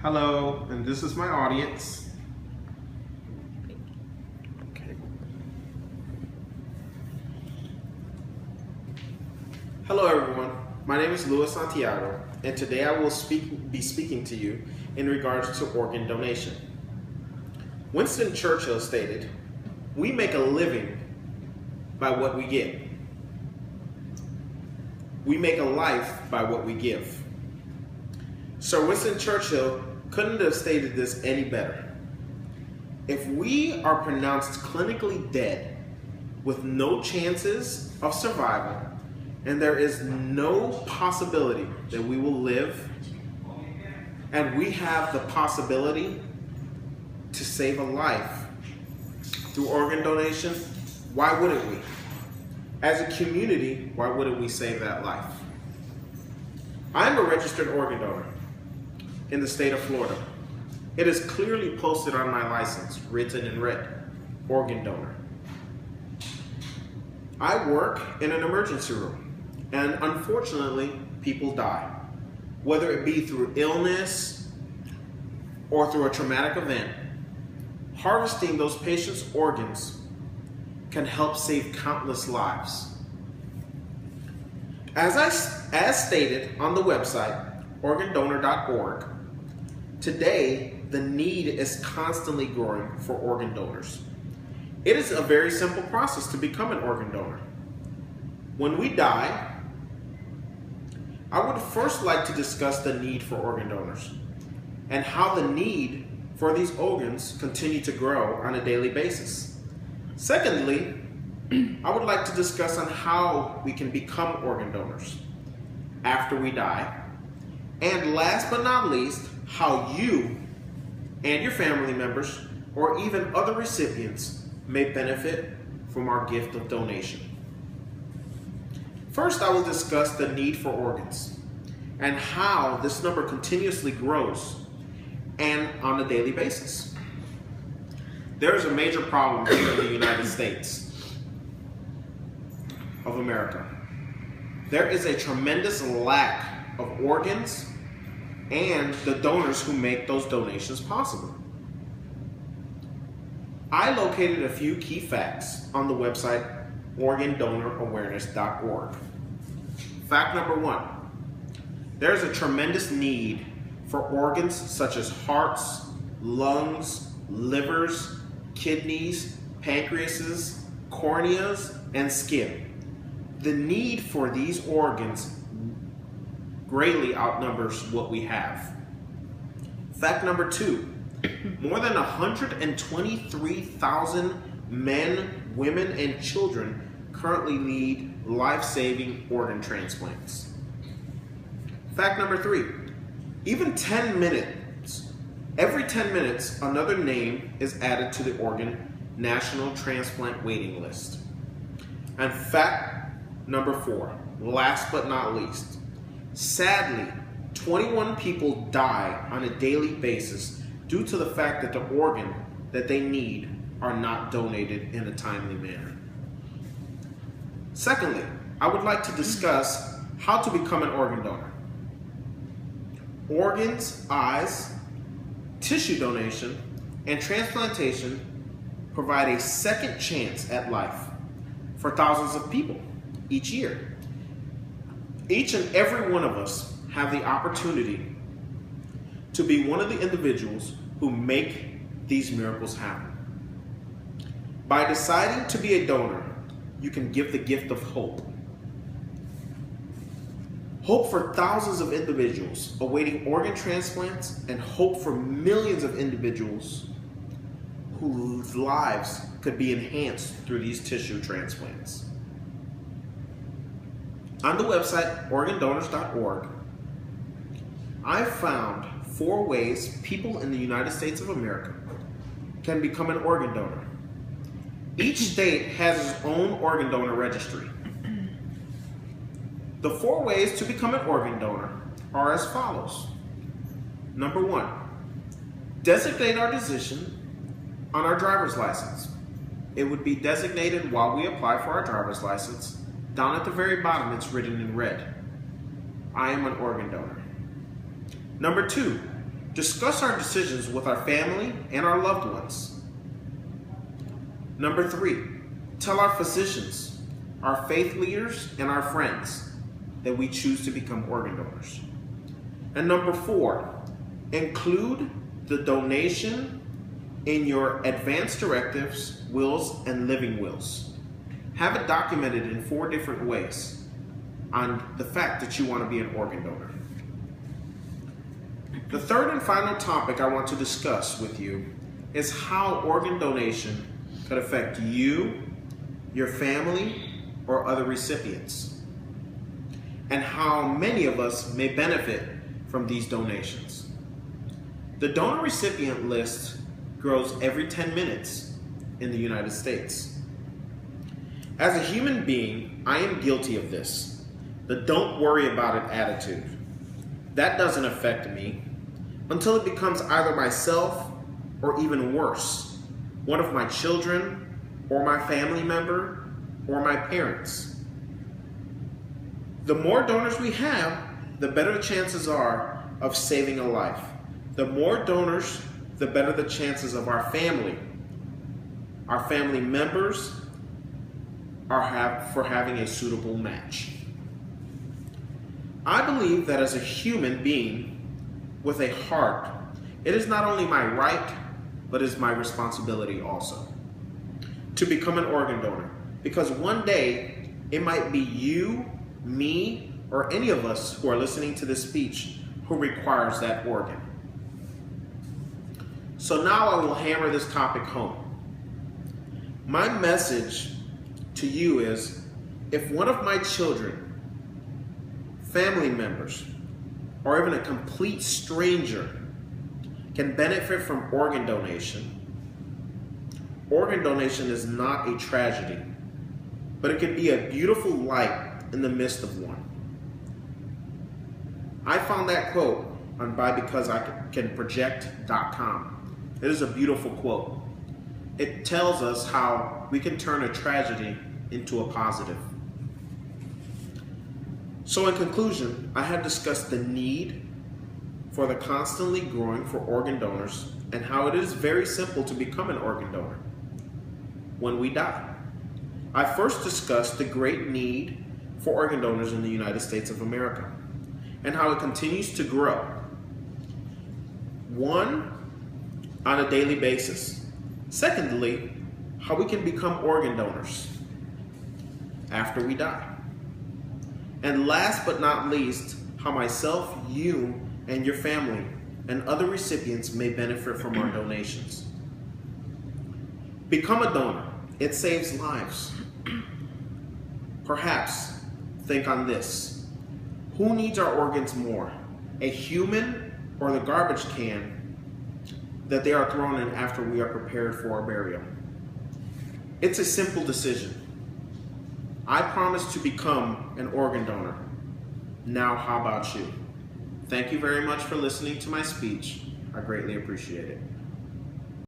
Hello, and this is my audience. Okay. Hello everyone, my name is Santiago, and today I will be speaking to you in regards to organ donation. Winston Churchill stated, "We make a living by what we get. We make a life by what we give." Sir Winston Churchill couldn't have stated this any better. If we are pronounced clinically dead with no chances of survival, and there is no possibility that we will live, and we have the possibility to save a life through organ donation, why wouldn't we? As a community, why wouldn't we save that life? I'm a registered organ donor in the state of Florida. It is clearly posted on my license, written in red, organ donor. I work in an emergency room, and unfortunately, people die, whether it be through illness or through a traumatic event. Harvesting those patients' organs can help save countless lives. As stated on the website, organdonor.org, today the need is constantly growing for organ donors. It is a very simple process to become an organ donor. When we die, I would first like to discuss the need for organ donors and how the need for these organs continue to grow on a daily basis. Secondly, I would like to discuss on how we can become organ donors after we die. And last but not least, how you and your family members or even other recipients may benefit from our gift of donation. First, I will discuss the need for organs and how this number continuously grows and on a daily basis. There is a major problem here in the United States of America. There is a tremendous lack of organs and the donors who make those donations possible. I located a few key facts on the website organdonororawareness.org. Fact number 1, there's a tremendous need for organs such as hearts, lungs, livers, kidneys, pancreases, corneas, and skin. The need for these organs greatly outnumbers what we have. Fact number 2, more than 123,000 men, women, and children currently need life-saving organ transplants. Fact number 3, even 10 minutes, every 10 minutes, another name is added to the organ national transplant waiting list. And fact number 4, last but not least, sadly, 21 people die on a daily basis due to the fact that the organ that they need are not donated in a timely manner. Secondly, I would like to discuss how to become an organ donor. Organs, eyes, tissue donation, and transplantation provide a second chance at life for thousands of people each year. Each and every one of us have the opportunity to be one of the individuals who make these miracles happen. By deciding to be a donor, you can give the gift of hope. Hope for thousands of individuals awaiting organ transplants, and hope for millions of individuals whose lives could be enhanced through these tissue transplants. On the website organdonors.org, I found 4 ways people in the United States of America can become an organ donor. Each state has its own organ donor registry. The 4 ways to become an organ donor are as follows. Number 1, designate our decision on our driver's license. It would be designated while we apply for our driver's license. Down at the very bottom, it's written in red. I am an organ donor. Number 2, Discuss our decisions with our family and our loved ones. Number 3, tell our physicians, our faith leaders, and our friends that we choose to become organ donors. And number 4, include the donation in your advance directives, wills, and living wills. Have it documented in 4 different ways on the fact that you want to be an organ donor. The third and final topic I want to discuss with you is how organ donation could affect you, your family, or other recipients, and how many of us may benefit from these donations. The donor recipient list grows every 10 minutes in the United States. As a human being, I am guilty of this, the don't worry about it attitude. That doesn't affect me until it becomes either myself or even worse, one of my children or my family member or my parents. The more donors we have, the better the chances are of saving a life. The more donors, the better the chances of our family members for having a suitable match. I believe that as a human being with a heart, it is not only my right, but is my responsibility also to become an organ donor. Because one day, it might be you, me, or any of us who are listening to this speech who requires that organ. So now I will hammer this topic home. My message to you is, if one of my children, family members, or even a complete stranger can benefit from organ donation is not a tragedy, but it can be a beautiful light in the midst of one. I found that quote on buybecauseIcanproject.com. It is a beautiful quote. It tells us how we can turn a tragedy into a positive. So in conclusion, I have discussed the need for the constantly growing for organ donors and how it is very simple to become an organ donor when we die. I first discussed the great need for organ donors in the United States of America and how it continues to grow. One, on a daily basis. Secondly, how we can become organ donors after we die. And last but not least, how myself, you, and your family and other recipients may benefit from our donations. Become a donor. It saves lives. Perhaps think on this. Who needs our organs more? A human or the garbage can that they are thrown in after we are prepared for our burial? It's a simple decision. I promise to become an organ donor. Now, how about you? Thank you very much for listening to my speech. I greatly appreciate it.